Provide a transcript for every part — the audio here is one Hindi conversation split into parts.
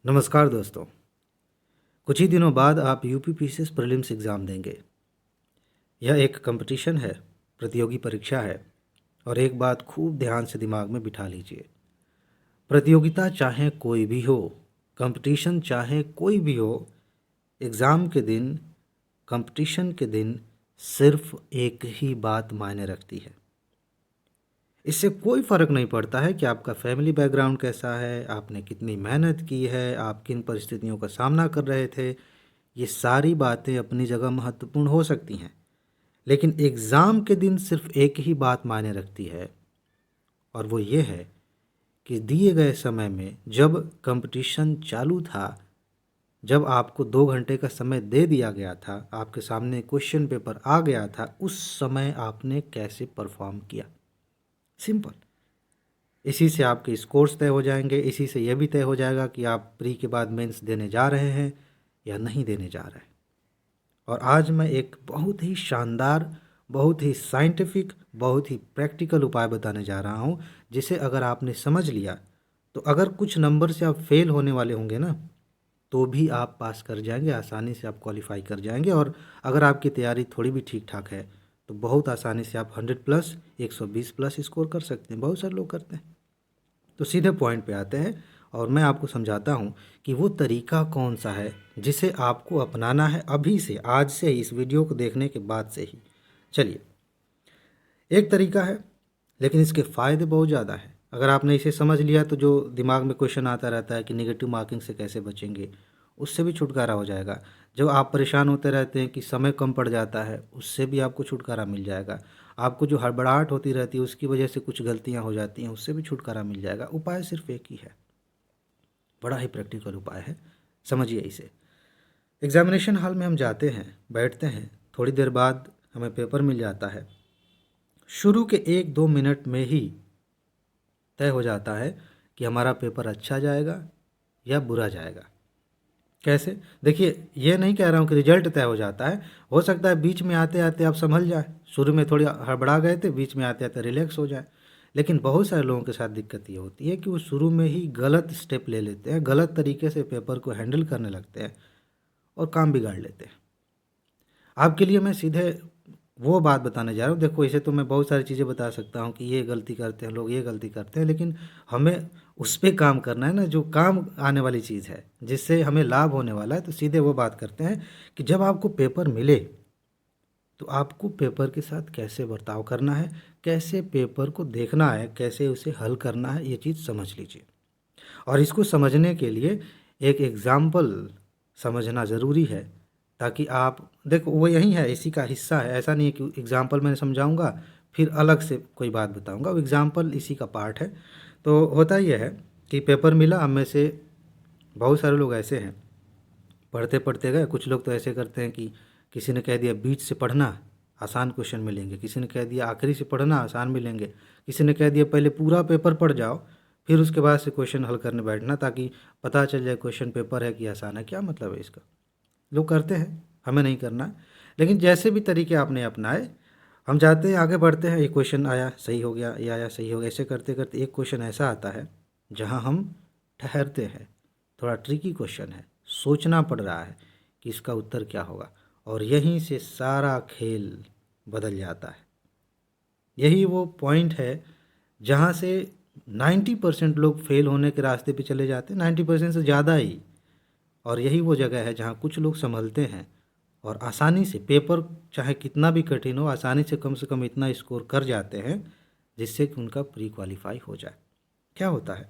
नमस्कार दोस्तों। कुछ ही दिनों बाद आप यूपीपीसीएस प्रीलिम्स एग्ज़ाम देंगे। यह एक कंपटीशन है, प्रतियोगी परीक्षा है। और एक बात खूब ध्यान से दिमाग में बिठा लीजिए, प्रतियोगिता चाहे कोई भी हो, कंपटीशन चाहे कोई भी हो, एग्ज़ाम के दिन, कंपटीशन के दिन सिर्फ एक ही बात मायने रखती है। इससे कोई फ़र्क नहीं पड़ता है कि आपका फैमिली बैकग्राउंड कैसा है, आपने कितनी मेहनत की है, आप किन परिस्थितियों का सामना कर रहे थे। ये सारी बातें अपनी जगह महत्वपूर्ण हो सकती हैं, लेकिन एग्ज़ाम के दिन सिर्फ एक ही बात मायने रखती है, और वो ये है कि दिए गए समय में जब कंपटीशन चालू था, जब आपको 2 घंटे का समय दे दिया गया था, आपके सामने क्वेश्चन पेपर आ गया था, उस समय आपने कैसे परफॉर्म किया। सिंपल। इसी से आपके स्कोर्स तय हो जाएंगे। इसी से यह भी तय हो जाएगा कि आप प्री के बाद मेंस देने जा रहे हैं या नहीं देने जा रहे हैं। और आज मैं एक बहुत ही शानदार, बहुत ही साइंटिफिक, बहुत ही प्रैक्टिकल उपाय बताने जा रहा हूं, जिसे अगर आपने समझ लिया तो अगर कुछ नंबर से आप फेल होने वाले होंगे ना, तो भी आप पास कर जाएंगे, आसानी से आप क्वालिफाई कर जाएंगे। और अगर आपकी तैयारी थोड़ी भी ठीक ठाक है तो बहुत आसानी से आप 100 प्लस, 120 प्लस स्कोर कर सकते हैं। बहुत सारे लोग करते हैं। तो सीधे पॉइंट पे आते हैं और मैं आपको समझाता हूँ कि वो तरीका कौन सा है जिसे आपको अपनाना है अभी से, आज से ही, इस वीडियो को देखने के बाद से ही। चलिए, एक तरीका है, लेकिन इसके फ़ायदे बहुत ज़्यादा हैं। अगर आपने इसे समझ लिया तो जो दिमाग में क्वेश्चन आता रहता है कि नेगेटिव मार्किंग से कैसे बचेंगे, उससे भी छुटकारा हो जाएगा। जो आप परेशान होते रहते हैं कि समय कम पड़ जाता है, उससे भी आपको छुटकारा मिल जाएगा। आपको जो हड़बड़ाहट होती रहती है, उसकी वजह से कुछ गलतियां हो जाती हैं, उससे भी छुटकारा मिल जाएगा। उपाय सिर्फ एक ही है, बड़ा ही प्रैक्टिकल उपाय है, समझिए इसे। एग्जामिनेशन हॉल में हम जाते हैं, बैठते हैं, थोड़ी देर बाद हमें पेपर मिल जाता है। शुरू के 1-2 मिनट में ही तय हो जाता है कि हमारा पेपर अच्छा जाएगा या बुरा जाएगा। कैसे? देखिए, ये नहीं कह रहा हूँ कि रिजल्ट तय हो जाता है। हो सकता है बीच में आते आते आप संभल जाए, शुरू में थोड़ी हड़बड़ा गए थे, बीच में आते आते रिलैक्स हो जाए। लेकिन बहुत सारे लोगों के साथ दिक्कत ये होती है कि वो शुरू में ही गलत स्टेप ले लेते हैं, गलत तरीके से पेपर को हैंडल करने लगते हैं और काम बिगाड़ लेते हैं। आपके लिए मैं सीधे वो बात बताने जा रहा हूँ। देखो, इसे तो मैं बहुत सारी चीज़ें बता सकता हूँ कि ये गलती करते हैं लोग, ये गलती करते हैं, लेकिन हमें उस पे काम करना है ना, जो काम आने वाली चीज़ है, जिससे हमें लाभ होने वाला है। तो सीधे वो बात करते हैं कि जब आपको पेपर मिले तो आपको पेपर के साथ कैसे बर्ताव करना है, कैसे पेपर को देखना है, कैसे उसे हल करना है, ये चीज़ समझ लीजिए। और इसको समझने के लिए एक एग्ज़ाम्पल समझना ज़रूरी है, ताकि आप देखो, वो यही है, इसी का हिस्सा है। ऐसा नहीं है कि एग्ज़ाम्पल मैं समझाऊंगा फिर अलग से कोई बात बताऊंगा, वो एग्ज़ाम्पल इसी का पार्ट है। तो होता यह है कि पेपर मिला, हम में से बहुत सारे लोग ऐसे हैं, पढ़ते पढ़ते गए। कुछ लोग तो ऐसे करते हैं कि किसी ने कह दिया बीच से पढ़ना, आसान क्वेश्चन मिलेंगे। किसी ने कह दिया आखिरी से पढ़ना, आसान मिलेंगे। किसी ने कह दिया पहले पूरा पेपर पढ़ जाओ, फिर उसके बाद से क्वेश्चन हल करने बैठना, ताकि पता चल जाए क्वेश्चन पेपर है कि आसान है। क्या मतलब है इसका? लोग करते हैं, हमें नहीं करना। लेकिन जैसे भी तरीके आपने अपनाए, हम जाते हैं, आगे बढ़ते हैं। एक क्वेश्चन आया, सही हो गया, ये आया, सही हो गया। ऐसे करते करते एक क्वेश्चन ऐसा आता है जहां हम ठहरते हैं। थोड़ा ट्रिकी क्वेश्चन है, सोचना पड़ रहा है कि इसका उत्तर क्या होगा, और यहीं से सारा खेल बदल जाता है। यही वो पॉइंट है जहाँ से 90% लोग फेल होने के रास्ते पे चले जाते हैं, 90% से ज़्यादा ही। और यही वो जगह है जहाँ कुछ लोग संभलते हैं और आसानी से पेपर, चाहे कितना भी कठिन हो, आसानी से कम इतना स्कोर कर जाते हैं जिससे कि उनका प्री क्वालिफाई हो जाए। क्या होता है,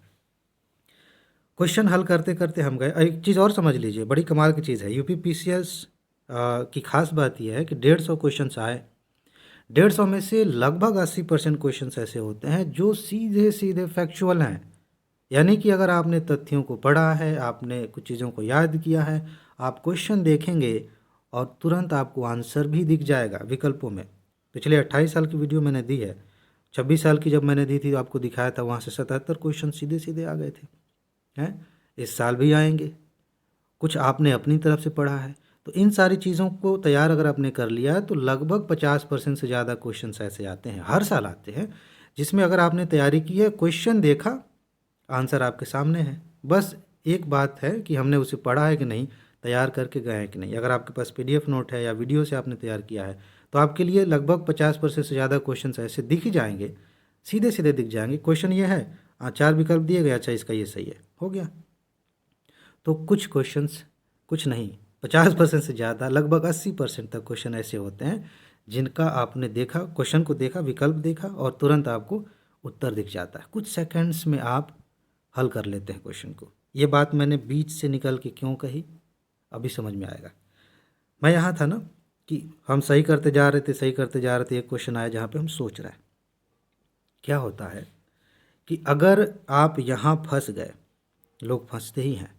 क्वेश्चन हल करते करते हम गए। एक चीज़ और समझ लीजिए, बड़ी कमाल की चीज़ है। यूपीपीसीएस की खास बात यह है कि 150 क्वेश्चन आए, 150 में से लगभग 80% क्वेश्चन ऐसे होते हैं जो सीधे सीधे फैक्चुअल हैं। यानी कि अगर आपने तथ्यों को पढ़ा है, आपने कुछ चीज़ों को याद किया है, आप क्वेश्चन देखेंगे और तुरंत आपको आंसर भी दिख जाएगा विकल्पों में। पिछले 28 साल की वीडियो मैंने दी है, 26 साल की जब मैंने दी थी तो आपको दिखाया था, वहाँ से 77 क्वेश्चन सीधे सीधे आ गए थे। हैं, इस साल भी आएंगे। कुछ आपने अपनी तरफ से पढ़ा है, तो इन सारी चीज़ों को तैयार अगर आपने कर लिया है तो लगभग 50% से ज़्यादा क्वेश्चन ऐसे आते हैं, हर साल आते हैं, जिसमें अगर आपने तैयारी की है, क्वेश्चन देखा, आंसर आपके सामने है। बस एक बात है कि हमने उसे पढ़ा है कि नहीं, तैयार करके गए हैं कि नहीं। अगर आपके पास पीडीएफ नोट है या वीडियो से आपने तैयार किया है तो आपके लिए लगभग 50% से ज़्यादा क्वेश्चंस ऐसे दिख ही जाएंगे, सीधे सीधे दिख जाएंगे। क्वेश्चन ये है, 4 विकल्प दिए गए, अच्छा इसका ये सही है, हो गया। तो कुछ क्वेश्चंस, कुछ नहीं, 50% से ज़्यादा, लगभग 80% तक क्वेश्चन ऐसे होते हैं जिनका आपने देखा, क्वेश्चन को देखा, विकल्प देखा और तुरंत आपको उत्तर दिख जाता है। कुछ सेकंड्स में आप हल कर लेते हैं क्वेश्चन को। ये बात मैंने बीच से निकल के क्यों कही, अभी समझ में आएगा। मैं यहाँ था ना कि हम सही करते जा रहे थे, सही करते जा रहे थे, एक क्वेश्चन आया जहाँ पे हम सोच रहे हैं। क्या होता है कि अगर आप यहाँ फंस गए, लोग फंसते ही हैं,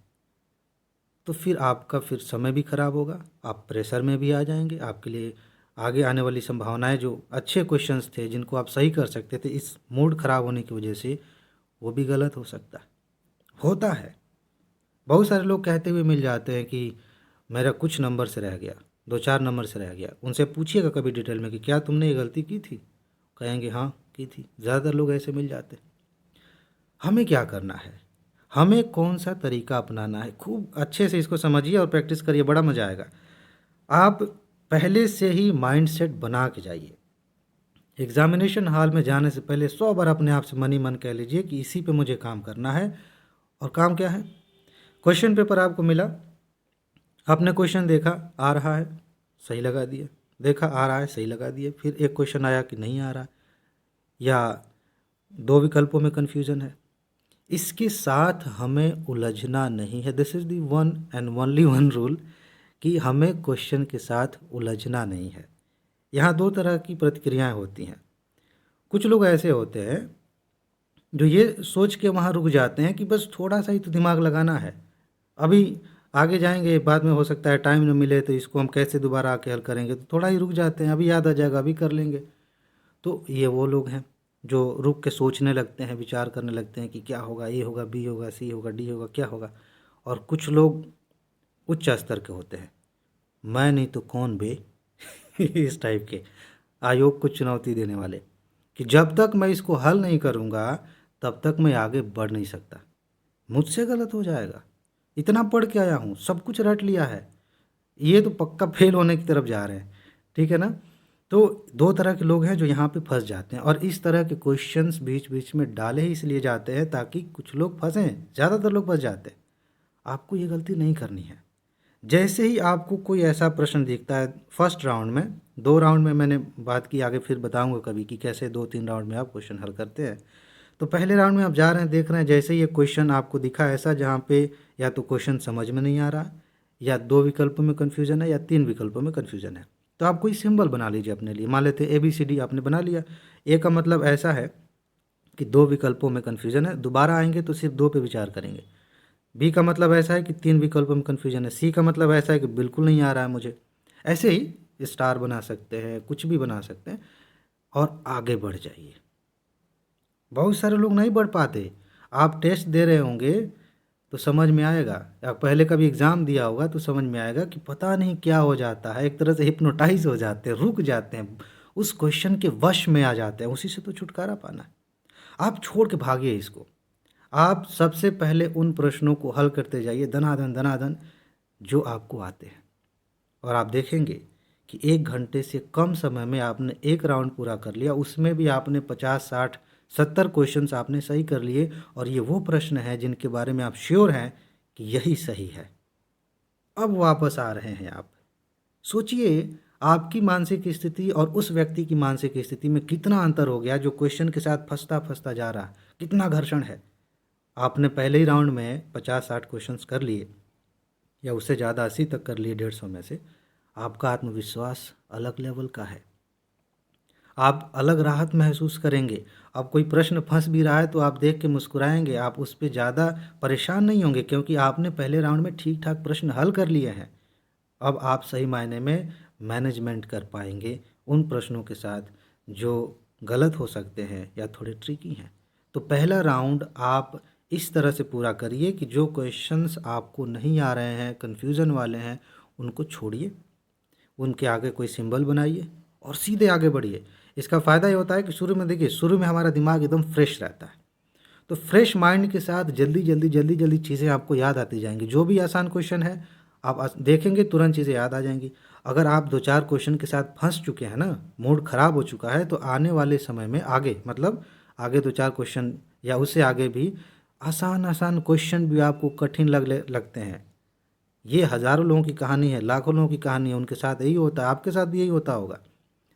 तो फिर आपका फिर समय भी खराब होगा, आप प्रेशर में भी आ जाएंगे। आपके लिए आगे आने वाली संभावनाएं, जो अच्छे क्वेश्चंस थे जिनको आप सही कर सकते थे, इस मूड खराब होने की वजह से वो भी गलत हो सकता है, होता है। बहुत सारे लोग कहते हुए मिल जाते हैं कि मेरा कुछ नंबर से रह गया, 2-4 नंबर से रह गया। उनसे पूछिएगा कभी डिटेल में कि क्या तुमने ये गलती की थी, कहेंगे हाँ की थी। ज़्यादातर लोग ऐसे मिल जाते हैं। हमें क्या करना है, हमें कौन सा तरीका अपनाना है, खूब अच्छे से इसको समझिए और प्रैक्टिस करिए, बड़ा मज़ा आएगा। आप पहले से ही माइंड सेट बना के जाइए। एग्ज़ामिनेशन हॉल में जाने से पहले 100 बार अपने आप से मन ही मन कह लीजिए कि इसी पे मुझे काम करना है। और काम क्या है, क्वेश्चन पेपर आपको मिला, आपने क्वेश्चन देखा, आ रहा है, सही लगा दिए, देखा आ रहा है, सही लगा दिए, फिर एक क्वेश्चन आया कि नहीं आ रहा, या 2 विकल्पों में कन्फ्यूज़न है, इसके साथ हमें उलझना नहीं है। This is the one and only one rule कि हमें क्वेश्चन के साथ उलझना नहीं है। यहाँ 2 तरह की प्रतिक्रियाएं होती हैं। कुछ लोग ऐसे होते हैं जो ये सोच के वहाँ रुक जाते हैं कि बस थोड़ा सा ही तो दिमाग लगाना है, अभी आगे जाएंगे, बाद में हो सकता है टाइम न मिले तो इसको हम कैसे दोबारा आके हल करेंगे, तो थोड़ा ही रुक जाते हैं, अभी याद आ जाएगा, अभी कर लेंगे। तो ये वो लोग हैं जो रुक के सोचने लगते हैं, विचार करने लगते हैं कि क्या होगा, ए होगा, बी होगा, सी होगा, डी होगा, क्या होगा। और कुछ लोग उच्च स्तर के होते हैं, मैं नहीं तो कौन बे इस टाइप के, आयोग को चुनौती देने वाले, कि जब तक मैं इसको हल नहीं करूँगा तब तक मैं आगे बढ़ नहीं सकता, मुझसे गलत हो जाएगा, इतना पढ़ के आया हूँ, सब कुछ रट लिया है, ये तो पक्का फेल होने की तरफ जा रहे हैं। ठीक है ना। तो 2 तरह के लोग हैं जो यहाँ पे फंस जाते हैं, और इस तरह के क्वेश्चंस बीच बीच में डाले ही इसलिए जाते हैं ताकि कुछ लोग फंसें, ज़्यादातर लोग फंस जाते हैं। आपको ये गलती नहीं करनी है। जैसे ही आपको कोई ऐसा प्रश्न दिखता है, फर्स्ट राउंड में, 2 राउंड में मैंने बात की, आगे फिर बताऊंगा कभी कि कैसे 2-3 राउंड में आप क्वेश्चन हल करते हैं। तो पहले राउंड में आप जा रहे हैं, देख रहे हैं, जैसे ही ये क्वेश्चन आपको दिखा ऐसा जहाँ पे या तो क्वेश्चन समझ में नहीं आ रहा, या 2 विकल्पों में कन्फ्यूज़न है, या 3 विकल्पों में कन्फ्यूज़न है, तो आप कोई सिंबल बना लीजिए अपने लिए। मान लेते ABCD आपने बना लिया। ए का मतलब ऐसा है कि 2 विकल्पों में कन्फ्यूज़न है, दोबारा आएंगे तो सिर्फ 2 पे विचार करेंगे। बी का मतलब ऐसा है कि 3 विकल्पों में कन्फ्यूजन है। सी का मतलब ऐसा है कि बिल्कुल नहीं आ रहा है मुझे। ऐसे ही स्टार बना सकते हैं, कुछ भी बना सकते हैं, और आगे बढ़ जाइए। बहुत सारे लोग नहीं बढ़ पाते। आप टेस्ट दे रहे होंगे तो समझ में आएगा, या पहले कभी एग्ज़ाम दिया होगा तो समझ में आएगा कि पता नहीं क्या हो जाता है, एक तरह से हिप्नोटाइज हो जाते हैं, रुक जाते हैं, उस क्वेश्चन के वश में आ जाते हैं। उसी से तो छुटकारा पाना है। आप छोड़ के भागिए इसको। आप सबसे पहले उन प्रश्नों को हल करते जाइए दनादन दनादन, जो आपको आते हैं, और आप देखेंगे कि 1 घंटे से कम समय में आपने एक राउंड पूरा कर लिया। उसमें भी आपने 50, 60, 70 क्वेश्चंस आपने सही कर लिए, और ये वो प्रश्न हैं जिनके बारे में आप श्योर हैं कि यही सही है। अब वापस आ रहे हैं आप। सोचिए आपकी मानसिक स्थिति और उस व्यक्ति की मानसिक स्थिति में कितना अंतर हो गया जो क्वेश्चन के साथ फंसता फंसता जा रहा, कितना घर्षण है। आपने पहले ही राउंड में 50-60 क्वेश्चंस कर लिए, या उससे ज़्यादा 80 तक कर लिए 150 में से। आपका आत्मविश्वास अलग लेवल का है, आप अलग राहत महसूस करेंगे। अब कोई प्रश्न फंस भी रहा है तो आप देख के मुस्कुराएंगे, आप उस पर ज़्यादा परेशान नहीं होंगे, क्योंकि आपने पहले राउंड में ठीक ठाक प्रश्न हल कर लिए हैं। अब आप सही मायने में मैनेजमेंट कर पाएंगे उन प्रश्नों के साथ जो गलत हो सकते हैं या थोड़े ट्रिकी हैं। तो पहला राउंड आप इस तरह से पूरा करिए कि जो क्वेश्चंस आपको नहीं आ रहे हैं, कन्फ्यूज़न वाले हैं, उनको छोड़िए, उनके आगे कोई सिंबल बनाइए और सीधे आगे बढ़िए। इसका फ़ायदा ये होता है कि शुरू में देखिए, शुरू में हमारा दिमाग एकदम फ्रेश रहता है, तो फ्रेश माइंड के साथ जल्दी जल्दी जल्दी जल्दी चीज़ें आपको याद आती जाएंगी। जो भी आसान क्वेश्चन है आप देखेंगे तुरंत चीज़ें याद आ जाएंगी। अगर आप 2-4 क्वेश्चन के साथ फंस चुके हैं ना, मूड ख़राब हो चुका है, तो आने वाले समय में आगे मतलब आगे 2-4 क्वेश्चन या उससे आगे भी आसान आसान क्वेश्चन भी आपको कठिन लगते हैं। ये हज़ारों लोगों की कहानी है, लाखों लोगों की कहानी है, उनके साथ यही होता है, आपके साथ भी यही होता होगा।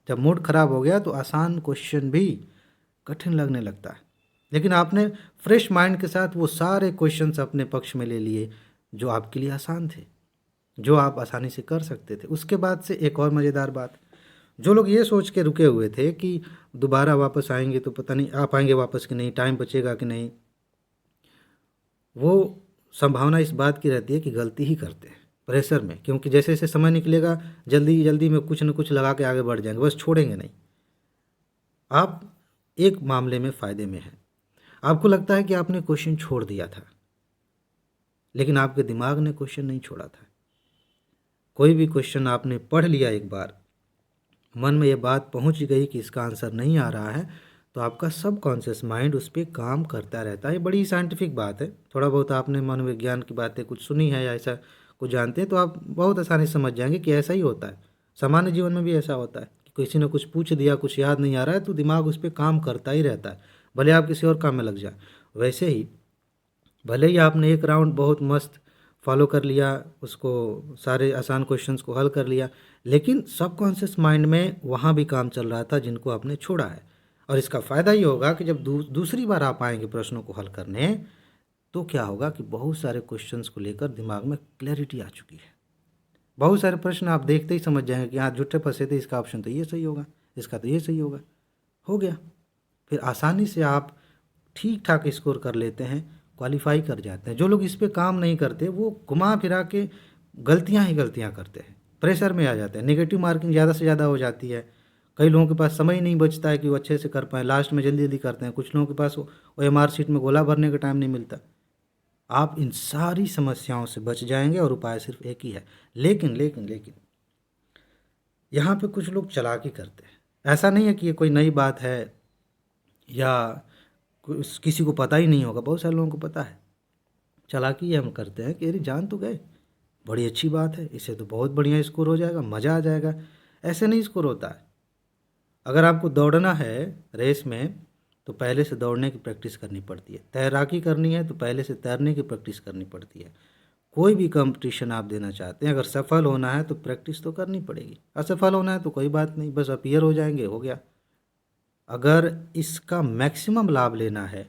जब मूड ख़राब हो गया तो आसान क्वेश्चन भी कठिन लगने लगता है। लेकिन आपने फ्रेश माइंड के साथ वो सारे क्वेश्चंस अपने पक्ष में ले लिए जो आपके लिए आसान थे, जो आप आसानी से कर सकते थे। उसके बाद से एक और मज़ेदार बात, जो लोग ये सोच के रुके हुए थे कि दोबारा वापस आएंगे तो पता नहीं आ पाएंगे वापस कि नहीं, टाइम बचेगा कि नहीं, वो संभावना इस बात की रहती है कि गलती ही करते हैं प्रेशर में, क्योंकि जैसे जैसे समय निकलेगा जल्दी जल्दी में कुछ न कुछ लगा के आगे बढ़ जाएंगे, बस छोड़ेंगे नहीं। आप एक मामले में फ़ायदे में हैं, आपको लगता है कि आपने क्वेश्चन छोड़ दिया था, लेकिन आपके दिमाग ने क्वेश्चन नहीं छोड़ा था। कोई भी क्वेश्चन आपने पढ़ लिया एक बार, मन में ये बात पहुंच गई कि इसका आंसर नहीं आ रहा है, तो आपका सबकॉन्शियस माइंड उस पर काम करता रहता है। ये बड़ी साइंटिफिक बात है। थोड़ा बहुत आपने मनोविज्ञान की बातें कुछ सुनी है या ऐसा कुछ जानते हैं तो आप बहुत आसानी से समझ जाएंगे कि ऐसा ही होता है। सामान्य जीवन में भी ऐसा होता है कि किसी ने कुछ पूछ दिया, कुछ याद नहीं आ रहा है, तो दिमाग उस पर काम करता ही रहता है, भले आप किसी और काम में लग जाए। वैसे ही भले ही आपने एक राउंड बहुत मस्त फॉलो कर लिया, उसको सारे आसान क्वेश्चंस को हल कर लिया, लेकिन सबकॉन्शियस माइंड में वहाँ भी काम चल रहा था जिनको आपने छोड़ा है। और इसका फ़ायदा ये होगा कि जब दूसरी बार आप आएंगे प्रश्नों को हल करने, तो क्या होगा कि बहुत सारे क्वेश्चंस को लेकर दिमाग में क्लैरिटी आ चुकी है। बहुत सारे प्रश्न आप देखते ही समझ जाएंगे कि हाँ झूठे फंसे थे, इसका ऑप्शन तो ये सही होगा, इसका तो ये सही होगा, हो गया। फिर आसानी से आप ठीक ठाक स्कोर कर लेते हैं, क्वालिफाई कर जाते हैं। जो लोग इस पे काम नहीं करते वो घुमा फिरा के गलतियां ही गलतियां करते हैं, प्रेशर में आ जाते हैं, नेगेटिव मार्किंग ज़्यादा से ज़्यादा हो जाती है। कई लोगों के पास समय ही नहीं बचता है कि वो अच्छे से कर पाएँ, लास्ट में जल्दी जल्दी करते हैं। कुछ लोगों के पास OMR शीट में गोला भरने का टाइम नहीं मिलता। आप इन सारी समस्याओं से बच जाएंगे और उपाय सिर्फ एक ही है। लेकिन लेकिन लेकिन यहाँ पे कुछ लोग चालाकी करते हैं। ऐसा नहीं है कि ये कोई नई बात है या किसी को पता ही नहीं होगा, बहुत सारे लोगों को पता है। चालाकी ये हम करते हैं कि अरे जान तो गए, बड़ी अच्छी बात है, इससे तो बहुत बढ़िया स्कोर हो जाएगा, मज़ा आ जाएगा। ऐसे नहीं स्कोर होता है। अगर आपको दौड़ना है रेस में तो पहले से दौड़ने की प्रैक्टिस करनी पड़ती है। तैराकी करनी है तो पहले से तैरने की प्रैक्टिस करनी पड़ती है। कोई भी कंपटीशन आप देना चाहते हैं, अगर सफल होना है तो प्रैक्टिस तो करनी पड़ेगी। असफल होना है तो कोई बात नहीं, बस अपीयर हो जाएंगे, हो गया। अगर इसका मैक्सिमम लाभ लेना है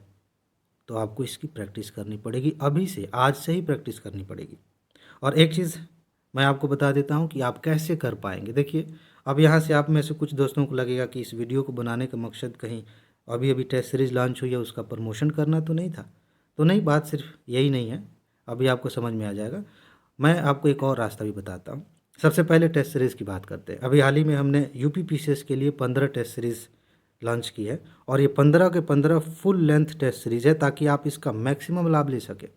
तो आपको इसकी प्रैक्टिस करनी पड़ेगी, अभी से, आज से ही प्रैक्टिस करनी पड़ेगी। और एक चीज़ मैं आपको बता देता हूँ कि आप कैसे कर पाएंगे। देखिए, अब यहाँ से आप में से कुछ दोस्तों को लगेगा कि इस वीडियो को बनाने का मकसद कहीं अभी अभी टेस्ट सीरीज़ लॉन्च हुई है उसका प्रमोशन करना तो नहीं था। तो नहीं, बात सिर्फ यही नहीं है, अभी आपको समझ में आ जाएगा। मैं आपको एक और रास्ता भी बताता हूँ। सबसे पहले टेस्ट सीरीज़ की बात करते हैं। अभी हाल ही में हमने UPPCS के लिए 15 टेस्ट सीरीज़ लॉन्च की है और ये 15 के 15 फुल लेंथ टेस्ट सीरीज़ है ताकि आप इसका मैक्सिमम लाभ ले सकें।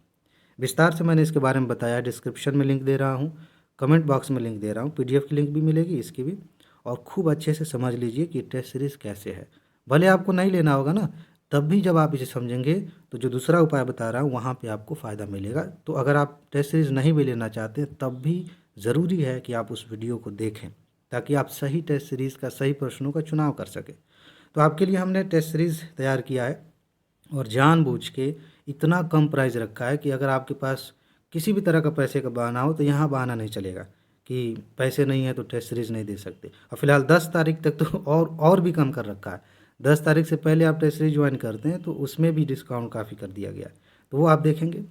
विस्तार से मैंने इसके बारे में बताया, डिस्क्रिप्शन में लिंक दे रहा हूँ, कमेंट बॉक्स में लिंक दे रहा हूँ, PDF की लिंक भी मिलेगी इसकी भी। और खूब अच्छे से समझ लीजिए कि टेस्ट सीरीज़ कैसे है। भले आपको नहीं लेना होगा ना, तब भी जब आप इसे समझेंगे तो जो दूसरा उपाय बता रहा हूँ वहाँ पे आपको फ़ायदा मिलेगा। तो अगर आप टेस्ट सीरीज़ नहीं भी लेना चाहते तब भी ज़रूरी है कि आप उस वीडियो को देखें ताकि आप सही टेस्ट सीरीज़ का, सही प्रश्नों का चुनाव कर सकें। तो आपके लिए हमने टेस्ट सीरीज़ तैयार किया है और जानबूझ के इतना कम प्राइस रखा है कि अगर आपके पास किसी भी तरह का पैसे का बहाना हो तो यहाँ बहाना नहीं चलेगा कि पैसे नहीं है तो टेस्ट सीरीज़ नहीं दे सकते। और फिलहाल 10 तारीख तक तो और भी कम कर रखा है। 10 तारीख से पहले आप टेस्ट सीरीज ज्वाइन करते हैं तो उसमें भी डिस्काउंट काफ़ी कर दिया गया है, तो वो आप देखेंगे।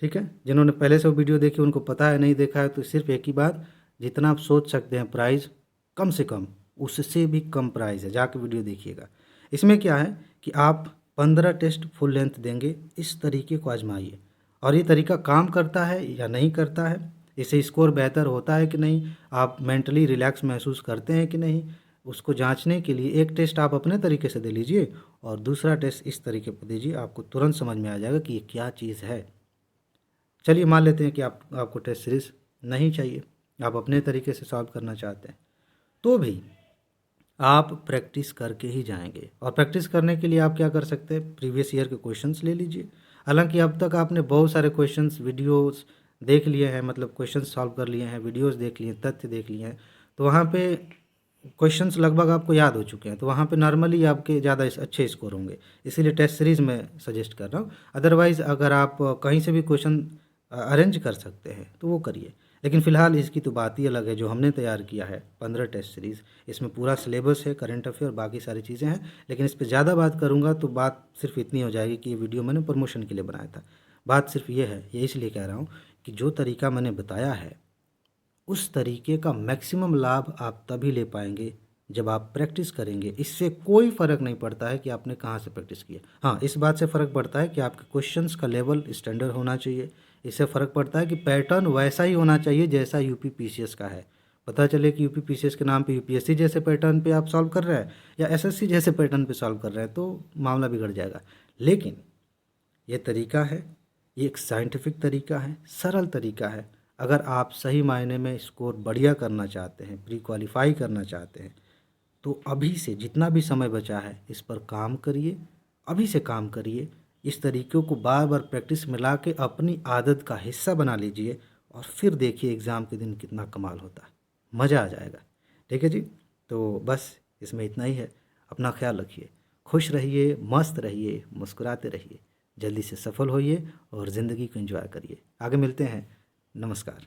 ठीक है, जिन्होंने पहले से वो वीडियो देखी उनको पता है, नहीं देखा है तो सिर्फ एक ही बात, जितना आप सोच सकते हैं प्राइस, कम से कम उससे भी कम प्राइस है, जाके वीडियो देखिएगा। इसमें क्या है कि आप 15 टेस्ट फुल लेंथ देंगे, इस तरीके को आजमाइए और ये तरीका काम करता है या नहीं करता है, इससे स्कोर बेहतर होता है कि नहीं, आप मेंटली रिलैक्स महसूस करते हैं कि नहीं, उसको जांचने के लिए एक टेस्ट आप अपने तरीके से दे लीजिए और दूसरा टेस्ट इस तरीके पर दीजिए, आपको तुरंत समझ में आ जाएगा कि ये क्या चीज़ है। चलिए मान लेते हैं कि आपको टेस्ट सीरीज़ नहीं चाहिए, आप अपने तरीके से सॉल्व करना चाहते हैं, तो भी आप प्रैक्टिस करके ही जाएंगे। और प्रैक्टिस करने के लिए आप क्या कर सकते हैं, प्रीवियस ईयर के क्वेश्चंस ले लीजिए। हालांकि अब तक आपने बहुत सारे क्वेश्चंस वीडियोस देख लिए हैं, मतलब क्वेश्चंस सॉल्व कर लिए हैं, वीडियोस देख लिए हैं, तथ्य देख लिए हैं, तो वहाँ पे क्वेश्चंस लगभग आपको याद हो चुके हैं, तो वहाँ पे नॉर्मली आपके ज़्यादा अच्छे स्कोर होंगे। इसीलिए टेस्ट सीरीज़ में सजेस्ट कर रहा हूँ। अदरवाइज़ अगर आप कहीं से भी क्वेश्चन अरेंज कर सकते हैं तो वो करिए। लेकिन फ़िलहाल इसकी तो बात ही अलग है जो हमने तैयार किया है 15 टेस्ट सीरीज़। इसमें पूरा सिलेबस है, करंट अफेयर, बाकी सारी चीज़ें हैं। लेकिन इस पे ज़्यादा बात करूँगा तो बात सिर्फ इतनी हो जाएगी कि ये वीडियो मैंने प्रमोशन के लिए बनाया था। बात सिर्फ ये है, ये इसलिए कह रहा हूँ कि जो तरीका मैंने बताया है उस तरीके का मैक्सिमम लाभ आप तभी ले पाएंगे जब आप प्रैक्टिस करेंगे। इससे कोई फ़र्क नहीं पड़ता है कि आपने कहाँ से प्रैक्टिस किया। हाँ, इस बात से फ़र्क पड़ता है कि आपके क्वेश्चंस का लेवल स्टैंडर्ड होना चाहिए। इससे फ़र्क पड़ता है कि पैटर्न वैसा ही होना चाहिए जैसा यूपी पीसीएस का है। पता चले कि यूपी पीसीएस के नाम पे यूपीएससी जैसे पैटर्न पे आप सॉल्व कर रहे हैं या एसएससी जैसे पैटर्न पे सॉल्व कर रहे हैं तो मामला बिगड़ जाएगा। लेकिन ये तरीका है, ये एक साइंटिफिक तरीका है, सरल तरीका है। अगर आप सही मायने में स्कोर बढ़िया करना चाहते हैं, प्री क्वालिफाई करना चाहते हैं, तो अभी से जितना भी समय बचा है इस पर काम करिए, अभी से काम करिए। इस तरीक़ों को बार बार प्रैक्टिस में ला के अपनी आदत का हिस्सा बना लीजिए और फिर देखिए एग्ज़ाम के दिन कितना कमाल होता है, मज़ा आ जाएगा। ठीक है जी, तो बस इसमें इतना ही है। अपना ख्याल रखिए, खुश रहिए, मस्त रहिए, मुस्कुराते रहिए, जल्दी से सफल होइए और ज़िंदगी को एंजॉय करिए। आगे मिलते हैं। नमस्कार।